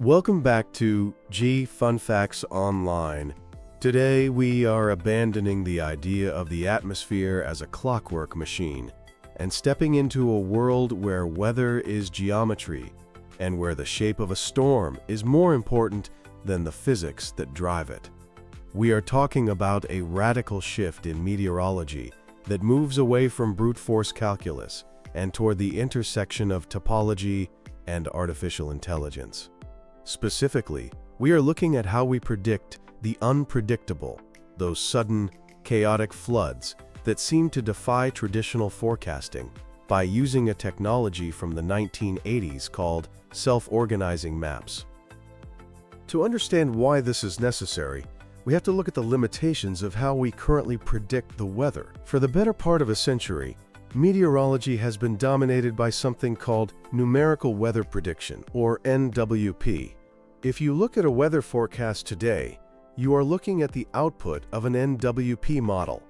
Welcome back to Fun Facts Online. Today we are abandoning the idea of the atmosphere as a clockwork machine and stepping into a world where weather is geometry and where the shape of a storm is more important than the physics that drive it. We are talking about a radical shift in meteorology that moves away from brute force calculus and toward the intersection of topology and artificial intelligence. Specifically, we are looking at how we predict the unpredictable, those sudden, chaotic floods that seem to defy traditional forecasting by using a technology from the 1980s called self-organizing maps. To understand why this is necessary, we have to look at the limitations of how we currently predict the weather. For the better part of a century, meteorology has been dominated by something called numerical weather prediction, or NWP. If you look at a weather forecast today, you are looking at the output of an NWP model.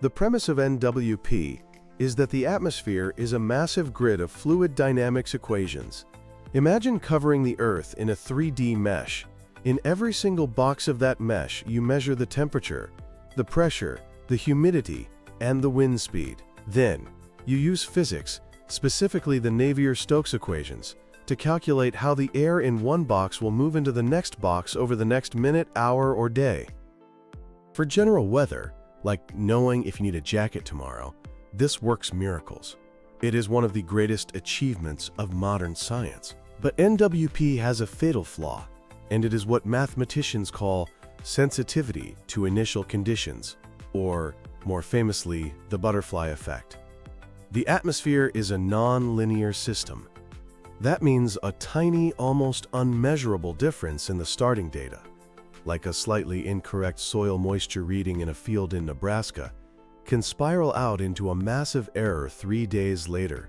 The premise of NWP is that the atmosphere is a massive grid of fluid dynamics equations. Imagine covering the Earth in a 3D mesh. In every single box of that mesh, you measure the temperature, the pressure, the humidity, and the wind speed. Then, you use physics, specifically the Navier-Stokes equations, to calculate how the air in one box will move into the next box over the next minute, hour, or day. For general weather, like knowing if you need a jacket tomorrow, this works miracles. It is one of the greatest achievements of modern science. But NWP has a fatal flaw, and it is what mathematicians call sensitivity to initial conditions, or, more famously, the butterfly effect. The atmosphere is a non-linear system. That means a tiny, almost unmeasurable difference in the starting data, like a slightly incorrect soil moisture reading in a field in Nebraska, can spiral out into a massive error 3 days later.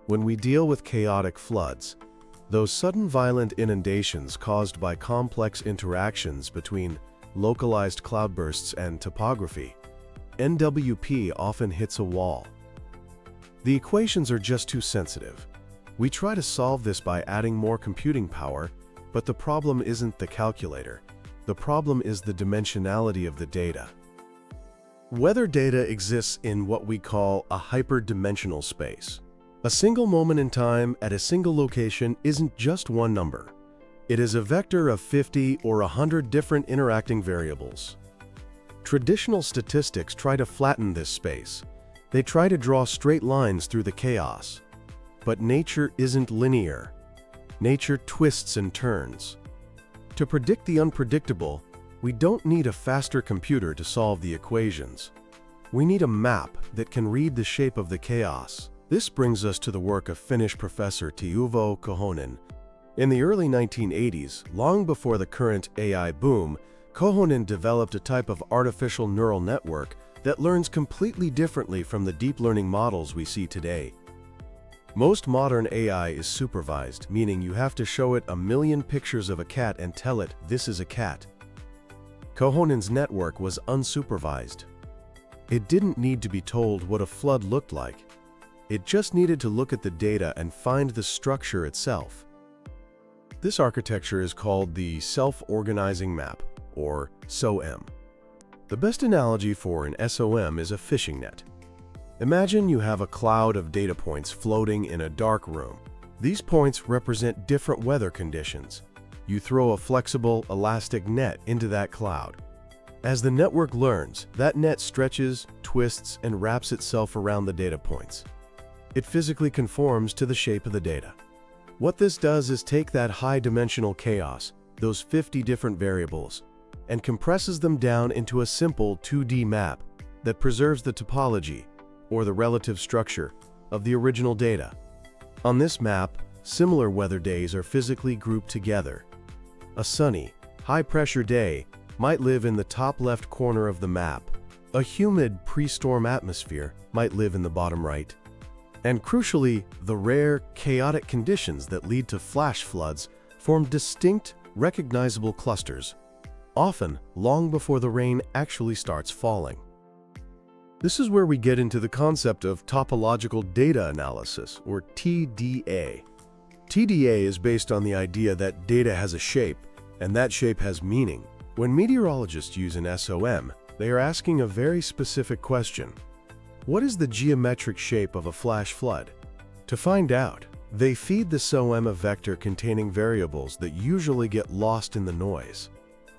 When we deal with chaotic floods, those sudden violent inundations caused by complex interactions between localized cloudbursts and topography, NWP often hits a wall. The equations are just too sensitive. We try to solve this by adding more computing power, but the problem isn't the calculator. The problem is the dimensionality of the data. Weather data exists in what we call a hyperdimensional space. A single moment in time at a single location isn't just one number. It is a vector of 50 or 100 different interacting variables. Traditional statistics try to flatten this space. They try to draw straight lines through the chaos. But nature isn't linear. Nature twists and turns. To predict the unpredictable, we don't need a faster computer to solve the equations. We need a map that can read the shape of the chaos. This brings us to the work of Finnish professor Teuvo Kohonen. In the early 1980s, long before the current AI boom, Kohonen developed a type of artificial neural network that learns completely differently from the deep learning models we see today. Most modern AI is supervised, meaning you have to show it 1,000,000 pictures of a cat and tell it, this is a cat. Kohonen's network was unsupervised. It didn't need to be told what a flood looked like. It just needed to look at the data and find the structure itself. This architecture is called the self-organizing map, or SOM. The best analogy for an SOM is a fishing net. Imagine you have a cloud of data points floating in a dark room. These points represent different weather conditions. You throw a flexible, elastic net into that cloud. As the network learns, that net stretches, twists, and wraps itself around the data points. It physically conforms to the shape of the data. What this does is take that high-dimensional chaos, those 50 different variables, and compresses them down into a simple 2D map that preserves the topology, or the relative structure, of the original data. On this map, similar weather days are physically grouped together. A sunny, high-pressure day might live in the top left corner of the map. A humid pre-storm atmosphere might live in the bottom right. And crucially, the rare, chaotic conditions that lead to flash floods form distinct, recognizable clusters, often long before the rain actually starts falling. This is where we get into the concept of topological data analysis, or TDA. TDA is based on the idea that data has a shape, and that shape has meaning. When meteorologists use an SOM, they are asking a very specific question. What is the geometric shape of a flash flood? To find out, they feed the SOM a vector containing variables that usually get lost in the noise.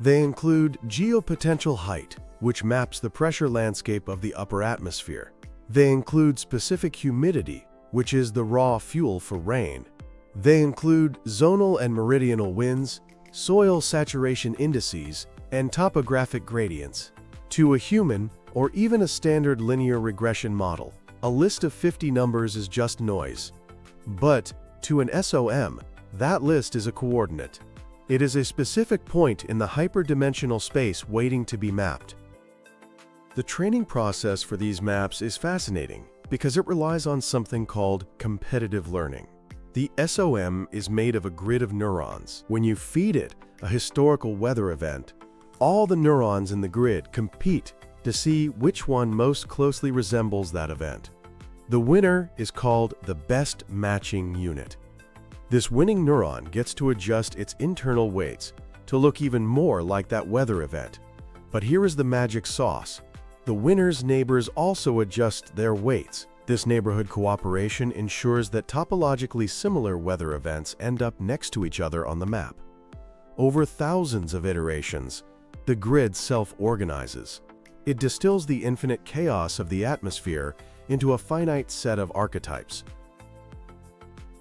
They include geopotential height, which maps the pressure landscape of the upper atmosphere. They include specific humidity, which is the raw fuel for rain. They include zonal and meridional winds, soil saturation indices, and topographic gradients. To a human, or even a standard linear regression model, a list of 50 numbers is just noise. But to an SOM, that list is a coordinate. It is a specific point in the hyperdimensional space waiting to be mapped. The training process for these maps is fascinating because it relies on something called competitive learning. The SOM is made of a grid of neurons. When you feed it a historical weather event, all the neurons in the grid compete to see which one most closely resembles that event. The winner is called the best matching unit. This winning neuron gets to adjust its internal weights to look even more like that weather event. But here is the magic sauce. The winner's neighbors also adjust their weights. This neighborhood cooperation ensures that topologically similar weather events end up next to each other on the map. Over thousands of iterations, the grid self-organizes. It distills the infinite chaos of the atmosphere into a finite set of archetypes.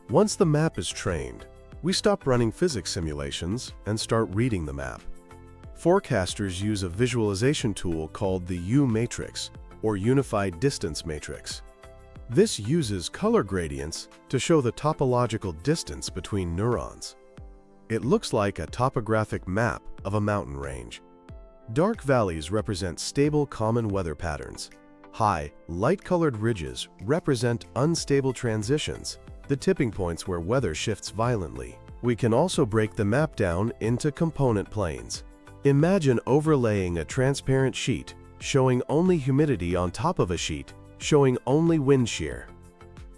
Once the map is trained, we stop running physics simulations and start reading the map. Forecasters use a visualization tool called the U-matrix, or Unified Distance Matrix. This uses color gradients to show the topological distance between neurons. It looks like a topographic map of a mountain range. Dark valleys represent stable common weather patterns. High, light-colored ridges represent unstable transitions, the tipping points where weather shifts violently. We can also break the map down into component planes. Imagine overlaying a transparent sheet, showing only humidity on top of a sheet, showing only wind shear.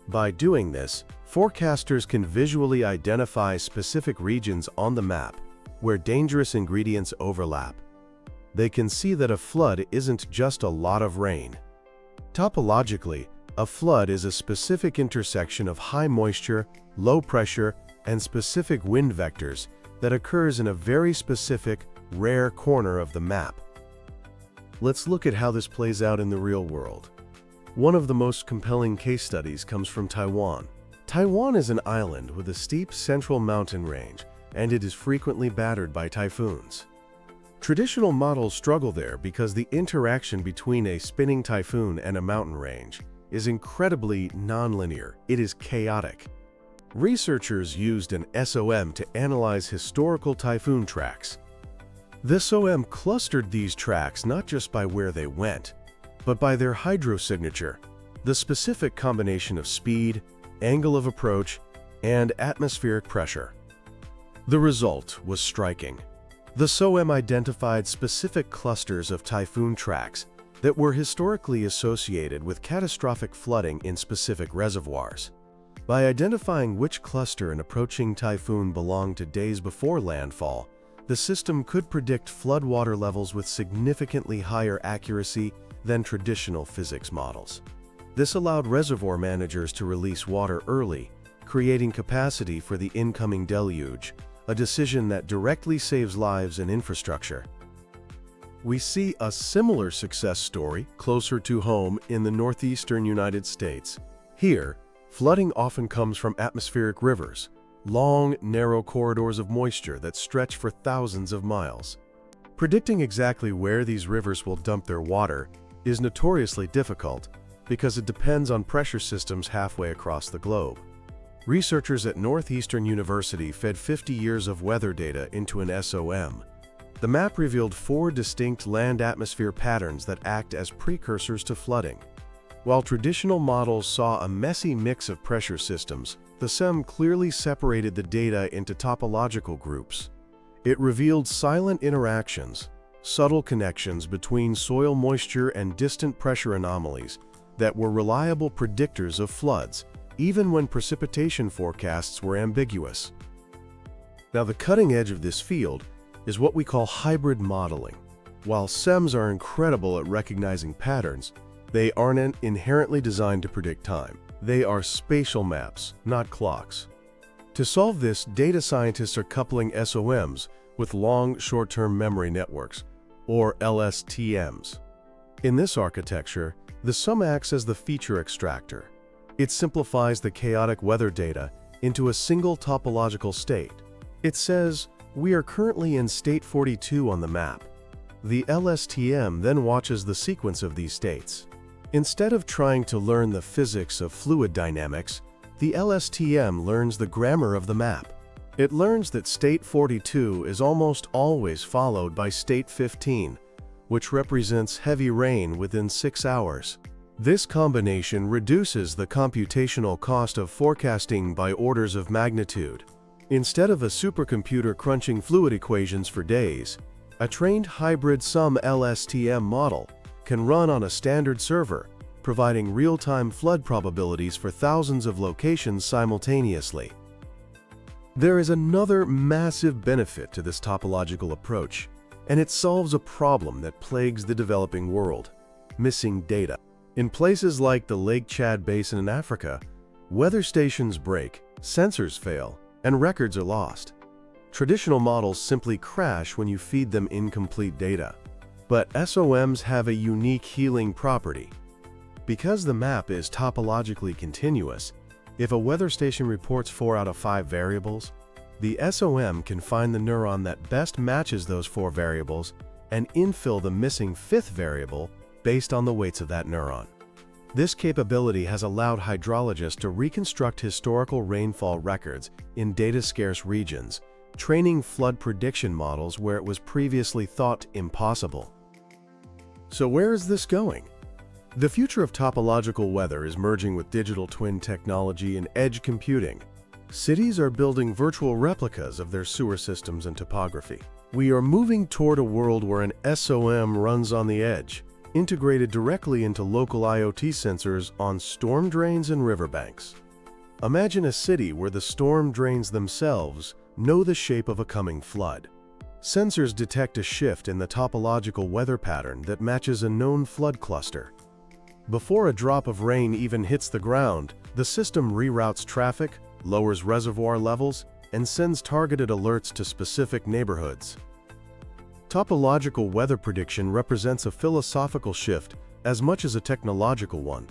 By doing this, forecasters can visually identify specific regions on the map where dangerous ingredients overlap. They can see that a flood isn't just a lot of rain. Topologically, a flood is a specific intersection of high moisture, low pressure, and specific wind vectors that occurs in a very specific, rare corner of the map. Let's look at how this plays out in the real world. One of the most compelling case studies comes from Taiwan. Taiwan is an island with a steep central mountain range, and it is frequently battered by typhoons. Traditional models struggle there because the interaction between a spinning typhoon and a mountain range is incredibly nonlinear. It is chaotic. Researchers used an SOM to analyze historical typhoon tracks. The SOM clustered these tracks not just by where they went, but by their hydrosignature, the specific combination of speed, angle of approach, and atmospheric pressure. The result was striking. The SOM identified specific clusters of typhoon tracks that were historically associated with catastrophic flooding in specific reservoirs. By identifying which cluster an approaching typhoon belonged to days before landfall, the system could predict floodwater levels with significantly higher accuracy than traditional physics models. This allowed reservoir managers to release water early, creating capacity for the incoming deluge, a decision that directly saves lives and infrastructure. We see a similar success story closer to home in the northeastern United States. Here, flooding often comes from atmospheric rivers, long, narrow corridors of moisture that stretch for thousands of miles. Predicting exactly where these rivers will dump their water is notoriously difficult because it depends on pressure systems halfway across the globe. Researchers at Northeastern University fed 50 years of weather data into an SOM. The map revealed 4 distinct land-atmosphere patterns that act as precursors to flooding. While traditional models saw a messy mix of pressure systems, the SOM clearly separated the data into topological groups. It revealed silent interactions, subtle connections between soil moisture and distant pressure anomalies that were reliable predictors of floods, even when precipitation forecasts were ambiguous. Now, the cutting edge of this field is what we call hybrid modeling. While SEMs are incredible at recognizing patterns, they aren't inherently designed to predict time. They are spatial maps, not clocks. To solve this, data scientists are coupling SOMs with long short-term memory networks, or LSTMs. In this architecture, the SOM acts as the feature extractor. It simplifies the chaotic weather data into a single topological state. It says, "We are currently in state 42 on the map." The LSTM then watches the sequence of these states. Instead of trying to learn the physics of fluid dynamics, the LSTM learns the grammar of the map. It learns that state 42 is almost always followed by state 15, which represents heavy rain within 6 hours. This combination reduces the computational cost of forecasting by orders of magnitude. Instead of a supercomputer crunching fluid equations for days, a trained hybrid SOM LSTM model can run on a standard server, providing real-time flood probabilities for thousands of locations simultaneously. There is another massive benefit to this topological approach, and it solves a problem that plagues the developing world: missing data. In places like the Lake Chad Basin in Africa, weather stations break, sensors fail, and records are lost. Traditional models simply crash when you feed them incomplete data. But SOMs have a unique healing property. Because the map is topologically continuous, if a weather station reports 4 out of 5 variables, the SOM can find the neuron that best matches those 4 variables and infill the missing 5th variable based on the weights of that neuron. This capability has allowed hydrologists to reconstruct historical rainfall records in data-scarce regions, training flood prediction models where it was previously thought impossible. So where is this going? The future of topological weather is merging with digital twin technology and edge computing. Cities are building virtual replicas of their sewer systems and topography. We are moving toward a world where an SOM runs on the edge, integrated directly into local IoT sensors on storm drains and riverbanks. Imagine a city where the storm drains themselves know the shape of a coming flood. Sensors detect a shift in the topological weather pattern that matches a known flood cluster. Before a drop of rain even hits the ground, the system reroutes traffic, lowers reservoir levels, and sends targeted alerts to specific neighborhoods. Topological weather prediction represents a philosophical shift as much as a technological one.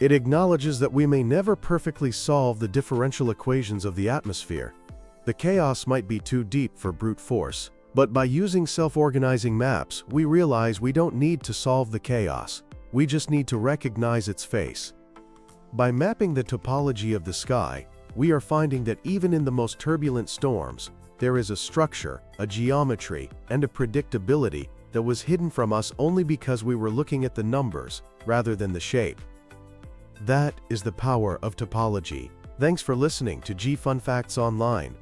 It acknowledges that we may never perfectly solve the differential equations of the atmosphere. The chaos might be too deep for brute force, but by using self-organizing maps, we realize we don't need to solve the chaos. We just need to recognize its face. By mapping the topology of the sky, we are finding that even in the most turbulent storms, there is a structure, a geometry, and a predictability that was hidden from us only because we were looking at the numbers rather than the shape. That is the power of topology. Thanks for listening to Fun Facts Online.